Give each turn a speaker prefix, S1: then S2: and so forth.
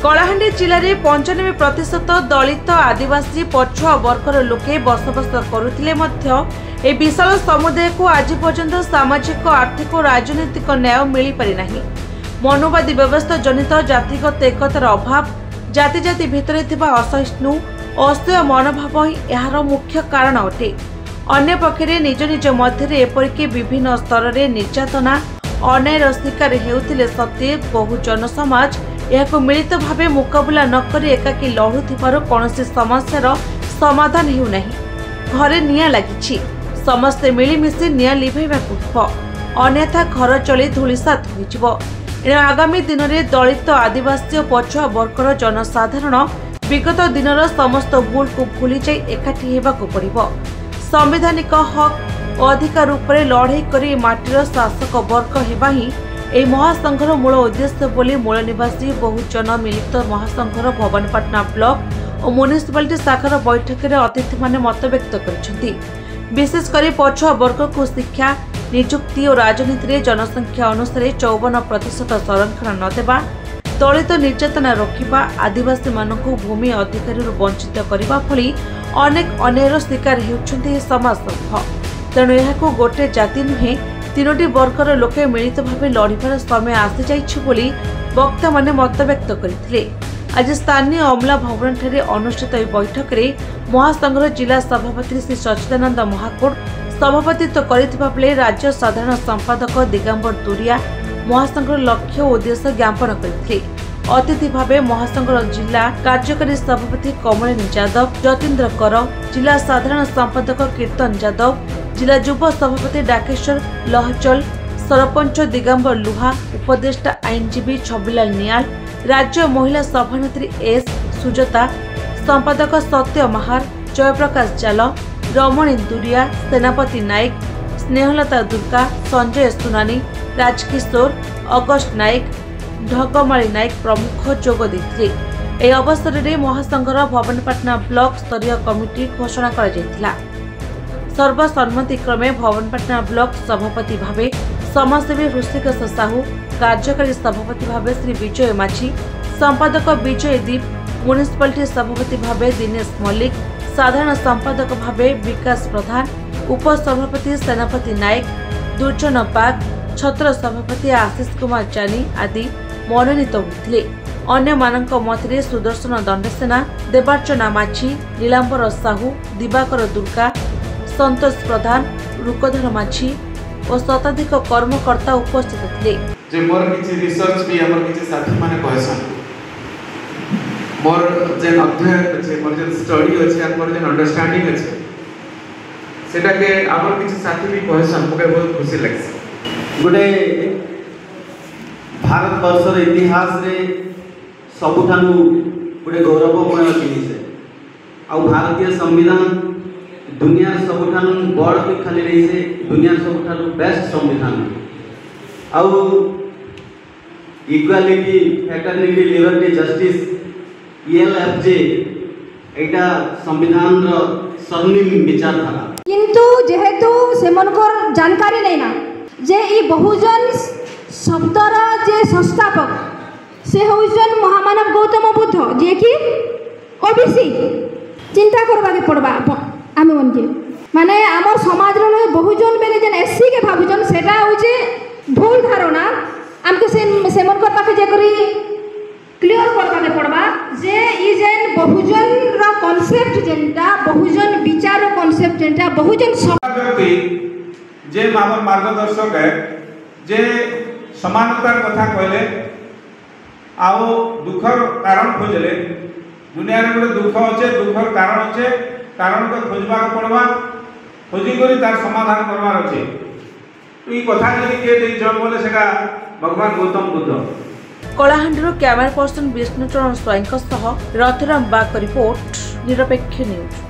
S1: कलाहांडी जिले में 95% दलित आदिवासी पछुआ वर्गर लोके बसबास करुथिले मध्य ए विशाल समुदाय को आज पर्यंत सामाजिक आर्थिक और राजनीतिक न्याय मिल पारि नाही। मनोवादी व्यवस्था जनित जातिगत एकतार अभाव, जाति जाति भितर थिबा असहिष्णु अस्थिर मनोभाव ही यार मुख्य कारण अटे। अन्य पक्षरे निज निज मध्य एपरिक विभिन्न स्तर में निर्यातना अन्यायर शिकार हेउथिले सत्वे बहुजन समाज यह मिलित भाव मुकाबला नक एकाकी लड़ुथिबार कौनसी समस्यार समाधान हेउ नाही। घरे निया लागिछि, समस्ते मिलिमिशि निया लिभेबाकु हबो, अन्यथा घर चली धूलिसात होइजिबो। एणे आगामी दिन में दलित आदिवासी और पछुआ वर्गर जनसाधारण विगत दिनर समस्त भूल को भूली जाई एकाठी हेबाकु पड़िबो। संवैधानिक हक और अधिकार उपरे लड़ाई करी माटीर शासक वर्ग हेबा ही एही महासंघर मूल उद्देश्य बोली मूल निवासी बहुजन मिलित महासंघर भवानीपाटना ब्लॉक और म्युनिसिपालिटी शाखार बैठक में अतिथि माने मत व्यक्त करिसेंति। विशेषकर पछुआ वर्ग को शिक्षा, नियुक्ति और राजनीति में जनसंख्या अनुसार 54% संरक्षण नदेवा, दलित निर्यातना रोकवा, आदिवासी मानक भूमि अधिकारी वंचित करने भली अनेक अन्यायर शिकार होउछन्ति समाज समूह। तेणु यहाको गोटे जाति नुहे तीनोटी वर्गर लोके मिलित भाव लड़िबार समय आसी जाइछि बोली वक्ता माने मत व्यक्त करथिले। आज स्थानीय अमला भवन ठारे अनुष्ठित बैठक में महासंघर जिला सभापति श्री सच्चिदानंद महाकुड़ सभापतित्व करथिबा बेले राज्य साधारण संपादक दिगंबर तुरिया महासंघर लक्ष्य और उद्देश्य ज्ञापन करथिले। अतिथि भावे महासंघर जिला कार्यकारी सभापति कमलिनी यादव, जतीन्द्र कर, जिला साधारण संपादक कीर्तन यादव, जिला युव सभापति डाकेश्वर लहचल, सरपंच दिगंबर लुहा, उपदेष्टा आईनजीवी छबिलाल नियाल, राज्य महिला सभानेत्री एस सुजता, संपादक सत्य महार, जयप्रकाश जाल, रमणी दुरिया, सेनापति नायक, स्नेहलता दुर्गा, संजय सुनानी, राजकिशोर, अगस्ट नायक, ढगमाली नायक प्रमुख जोग देथिले। एही अवसर में महासंघर भवानीपाटना ब्लॉक स्तरीय कमिटी घोषणा करा जायतिला। सर्वसम्मतिक्रमे भवानीपाटना ब्लॉक सभापति भावे समाजसेवी ऋषिकेश साहू, कार्यकारी सभापति भावे श्री विजय माझी, संपादक विजय दीप, म्युनिसिपालिटी सभापति भावे दिनेश मल्लिक, साधारण संपादक भावे विकास प्रधान, उपसभापति सेनापति नायक, दुर्जन बाग, छत्र सभापति आशीष कुमार जानी आदि मनोनीत होते। अन्य मानक मध्य सुदर्शन दंडसेना, देवार्चना माझी, नीलांबर साहू, दिवाकर दुर्गा, संतोष प्रधान, रुकधर माझी और शताधिक कर्मकर्ता उपस्थित थे।
S2: जे मोर किछि रिसर्च भी हमर किछि साथी माने कहसन, मोर जे अध्ययन अछि, मोर जे स्टडी अछि, मोर जे अंडरस्टैंडिंग अछि, सेटा के हमर किछि साथी भी कहसन, मके बहुत खुशी लागছে।
S3: गोटे भारत वर्षर इतिहास रे सबुठानु गोटे गौरवमय जिनिस आ भारतीय संविधान दुनिया सबुठानु बड़ भी खाली रही से दुनिया सबुठानु बेस्ट संविधान आ equality, fraternity, liberty, justice ELFJ एटा संविधान रो स्वर्णिम विचारधारा।
S4: किंतु जेहेतु सेमनकर जानकारी नै ना जे ई बहुजन शब्दर जे संस्थापक से होजन महामानव गौतम बुद्ध जे कि ओबीसी चिंता करबा के पड़बा आमे मन के माने हमर समाज रे बहुजन बेले जन एससी के भाबुजन सेटा होजे भूल धारणा। हमके से मन कर पाके जे करी क्लियर करबा के पड़बा जे ई जेन बहुजन रा कांसेप्ट जेनटा बहुजन विचार कांसेप्ट जेनटा बहुजन
S5: व्यक्ति जे हमर मार्गदर्शक है जे समानतार कथा कहले आओ दुखर कारण खोजले। दुनिया रे गोटे दुख अच्छे, दुखर कारण अच्छे, कारण को खोजबा पड़वा, खोजी करी तार समाधान करवार अच्छे। तो ई कथा जदि के दे जब बोले सेका भगवान गौतम बुद्ध।
S1: कलाहांडी कैमरा पर्सन विष्णुचरण स्वाईं रथराम बाग रिपोर्ट निरपेक्ष न्यूज।